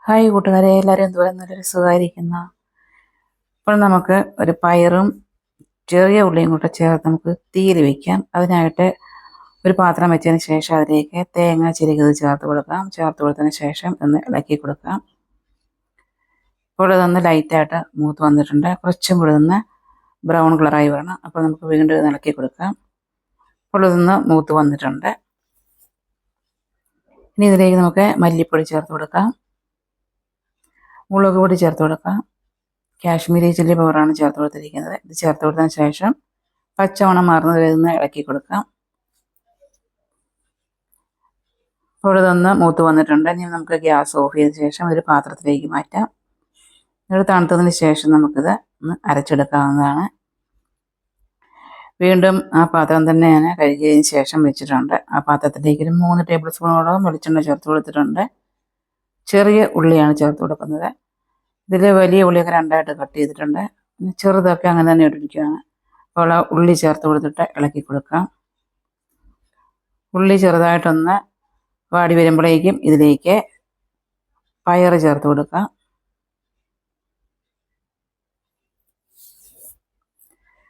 Hi കൂട്ടുകാരെ, എല്ലാവരും എന്തുവാ നല്ലൊരു സുഖമായിരിക്കുന്ന. ഇപ്പോൾ നമുക്ക് ഒരു പയറും ചെറിയ ഉള്ളിയും കൂടെ ചേർത്ത് നമുക്ക് തീയിൽ വയ്ക്കാം. അതിനായിട്ട് ഒരു പാത്രം വെച്ചതിന് ശേഷം അതിലേക്ക് തേങ്ങ ചിരകിയത് ചേർത്ത് കൊടുക്കാം. ചേർത്ത് കൊടുത്തതിന് ശേഷം ഒന്ന് ഇളക്കി കൊടുക്കാം. ഇപ്പോൾ ഇതൊന്ന് ലൈറ്റായിട്ട് മൂത്ത് വന്നിട്ടുണ്ട്. കുറച്ചും കൂടി ഒന്ന് ബ്രൗൺ കളറായി വരണം. അപ്പോൾ നമുക്ക് വീണ്ടും ഇത് ഇളക്കി കൊടുക്കാം. ഇപ്പോൾ ഇതൊന്ന് മൂത്ത് വന്നിട്ടുണ്ട്. ഇനി ഇതിലേക്ക് നമുക്ക് മല്ലിപ്പൊടി ചേർത്ത് കൊടുക്കാം, മുളക് പൊടി ചേർത്ത് കൊടുക്കാം. കാശ്മീരി ചില്ലി പൗഡറാണ് ചേർത്ത് കൊടുത്തിരിക്കുന്നത്. ഇത് ചേർത്ത് കൊടുത്തതിന് ശേഷം പച്ചമണം മാറുന്നത് വരെ ഒന്ന് ഇളക്കി കൊടുക്കാം. അപ്പോൾ ഇതൊന്ന് മൂത്ത് വന്നിട്ടുണ്ട്. ഇനി നമുക്ക് ഗ്യാസ് ഓഫ് ചെയ്ത ശേഷം ഒരു പാത്രത്തിലേക്ക് മാറ്റാം. ഇത് തണുത്തതിന് ശേഷം നമുക്കിത് ഒന്ന് അരച്ചെടുക്കാവുന്നതാണ്. വീണ്ടും ആ പാത്രം തന്നെ ഞാൻ കഴുകിയതിന് ശേഷം വെച്ചിട്ടുണ്ട്. ആ പാത്രത്തിലേക്ക് ഒരു 3 ടേബിൾ സ്പൂണോളം വെളിച്ചെണ്ണ ചേർത്ത് കൊടുത്തിട്ടുണ്ട്. ചെറിയ ഉള്ളിയാണ് ചേർത്ത് കൊടുക്കുന്നത്. ഇതിൽ വലിയ ഉള്ളിയൊക്കെ രണ്ടായിട്ട് കട്ട് ചെയ്തിട്ടുണ്ട്. ചെറുതൊക്കെ അങ്ങനെ തന്നെ ഇട്ടിരിക്കുകയാണ്. അപ്പോൾ ആ ഉള്ളി ചേർത്ത് കൊടുത്തിട്ട് ഇളക്കി കൊടുക്കാം. ഉള്ളി ചെറുതായിട്ടൊന്ന് വാടി വരുമ്പോഴേക്കും ഇതിലേക്ക് പയർ ചേർത്ത് കൊടുക്കാം.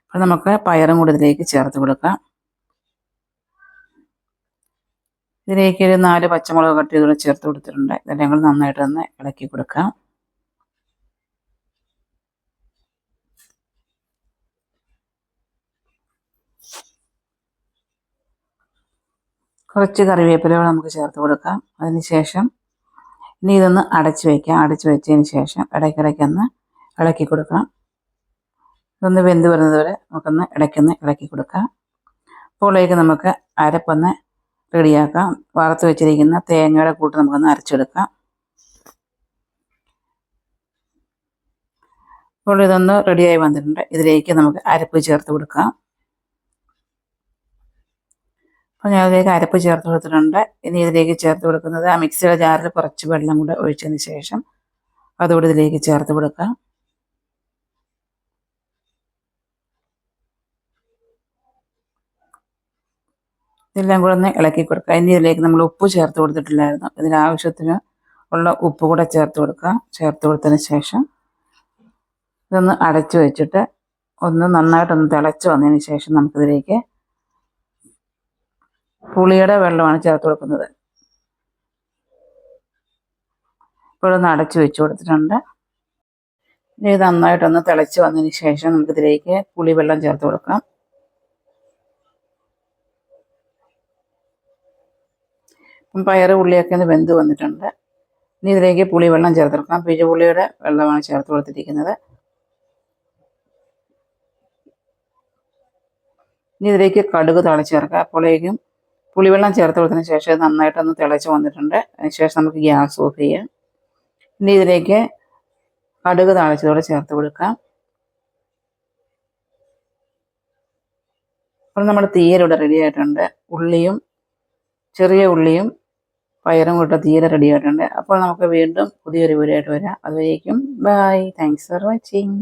അപ്പോൾ നമുക്ക് പയറും കൂടി ഇതിലേക്ക് ചേർത്ത് കൊടുക്കാം. ഇതിലേക്ക് ഒരു 4 പച്ചമുളക് കട്ട് ചെയ്തുകൂടെ ചേർത്ത് കൊടുത്തിട്ടുണ്ട്. ഇതെല്ലാം കൂടി നന്നായിട്ടൊന്ന് ഇളക്കി കൊടുക്കാം. കുറച്ച് കറിവേപ്പില നമുക്ക് ചേർത്ത് കൊടുക്കാം. അതിനുശേഷം ഇനി ഇതൊന്ന് അടച്ച് വയ്ക്കാം. അടച്ച് വെച്ചതിന് ശേഷം ഇടയ്ക്കിടയ്ക്കൊന്ന് ഇളക്കി കൊടുക്കണം. ഇതൊന്ന് വെന്ത് വരുന്നത് വരെ നമുക്കൊന്ന് ഇടയ്ക്കൊന്ന് ഇളക്കി കൊടുക്കാം. അപ്പോഴേക്ക് നമുക്ക് അരപ്പൊന്ന് റെഡിയാക്കാം. വറുത്ത് വെച്ചിരിക്കുന്ന തേങ്ങയുടെ കൂട്ട് നമുക്കൊന്ന് അരച്ചെടുക്കാം. അപ്പോൾ ഇതൊന്ന് റെഡിയായി വന്നിട്ടുണ്ട്. ഇതിലേക്ക് നമുക്ക് അരപ്പ് ചേർത്ത് കൊടുക്കാം. അപ്പോൾ ഞാൻ ഇതിലേക്ക് അരപ്പ് ചേർത്ത് കൊടുത്തിട്ടുണ്ട്. ഇനി ഇതിലേക്ക് ചേർത്ത് കൊടുക്കുന്നത് ആ മിക്സിയുടെ ജാറിൽ കുറച്ച് വെള്ളം കൂടെ ഒഴിച്ചതിന് ശേഷം അതുകൂടി ഇതിലേക്ക് ചേർത്ത് കൊടുക്കാം. ഇതെല്ലാം കൂടെ ഒന്ന് ഇളക്കി കൊടുക്കുക. ഇനി ഇതിലേക്ക് നമ്മൾ ഉപ്പ് ചേർത്ത് കൊടുത്തിട്ടില്ലായിരുന്നു. ഇതിന് ആവശ്യത്തിന് ഉള്ള ഉപ്പ് കൂടെ ചേർത്ത് കൊടുക്കുക. ചേർത്ത് കൊടുത്തതിന് ശേഷം ഇതൊന്ന് അടച്ചു വെച്ചിട്ട് ഒന്ന് നന്നായിട്ടൊന്ന് തിളച്ച് വന്നതിന് ശേഷം നമുക്കിതിലേക്ക് പുളിയുടെ വെള്ളമാണ് ചേർത്ത് കൊടുക്കുന്നത്. ഇപ്പോഴൊന്ന് അടച്ചു വെച്ച് കൊടുത്തിട്ടുണ്ട്. ഇനി ഇത് നന്നായിട്ടൊന്ന് തിളച്ച് വന്നതിന് ശേഷം നമുക്കിതിലേക്ക് പുളിവെള്ളം ചേർത്ത് കൊടുക്കാം. ഇപ്പം പയർ ഉള്ളിയൊക്കെ ഒന്ന് വെന്ത് വന്നിട്ടുണ്ട്. ഇനി ഇതിലേക്ക് പുളിവെള്ളം ചേർത്ത് കൊടുക്കാം. പിഴുപുളിയുടെ വെള്ളമാണ് ചേർത്ത് കൊടുത്തിരിക്കുന്നത്. ഇനി ഇതിലേക്ക് കടുക് താളിച്ച് ചേർക്കാം. അപ്പോഴേക്കും പുളിവെള്ളം ചേർത്ത് കൊടുത്തതിന് ശേഷം നന്നായിട്ടൊന്ന് തിളച്ച് വന്നിട്ടുണ്ട്. അതിനുശേഷം നമുക്ക് ഗ്യാസ് ഓഫ് ചെയ്യാം. ഇനി ഇതിലേക്ക് കടുക് താളിച്ചതോടെ ചേർത്ത് കൊടുക്കാം. അപ്പോൾ നമ്മുടെ തീയലിവിടെ റെഡി ആയിട്ടുണ്ട്. ഉള്ളിയും ചെറിയ ഉള്ളിയും പയറും കൂട്ട തീരെ റെഡി ആയിട്ടുണ്ട്. അപ്പോൾ നമുക്ക് വീണ്ടും പുതിയൊരു വീഡിയോ ആയിട്ട് വരാം. അതുവരേക്കും ബൈ. Thanks for watching.